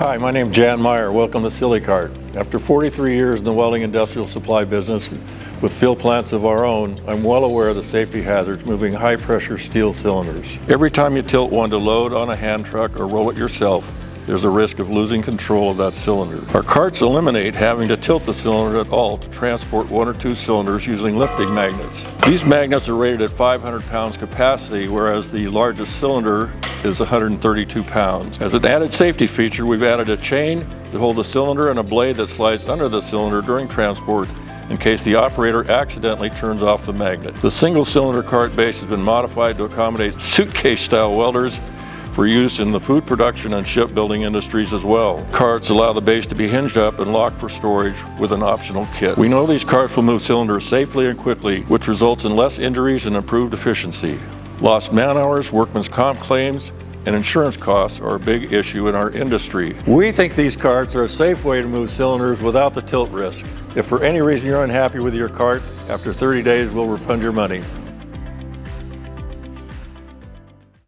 Hi, my name is Jan Meyer. Welcome to Cyli Cart. After 43 years in the welding industrial supply business with fill plants of our own, I'm well aware of the safety hazards moving high-pressure steel cylinders. Every time you tilt one to load on a hand truck or roll it yourself, there's a risk of losing control of that cylinder. Our carts eliminate having to tilt the cylinder at all to transport one or two cylinders using lifting magnets. These magnets are rated at 500 pounds capacity, whereas the largest cylinder is 132 pounds. As an added safety feature, we've added a chain to hold the cylinder and a blade that slides under the cylinder during transport in case the operator accidentally turns off the magnet. The single cylinder cart base has been modified to accommodate suitcase-style welders for use in the food production and shipbuilding industries as well. Carts allow the base to be hinged up and locked for storage with an optional kit. We know these carts will move cylinders safely and quickly, which results in less injuries and improved efficiency. Lost man hours, workman's comp claims, and insurance costs are a big issue in our industry. We think these carts are a safe way to move cylinders without the tilt risk. If for any reason you're unhappy with your cart, after 30 days we'll refund your money.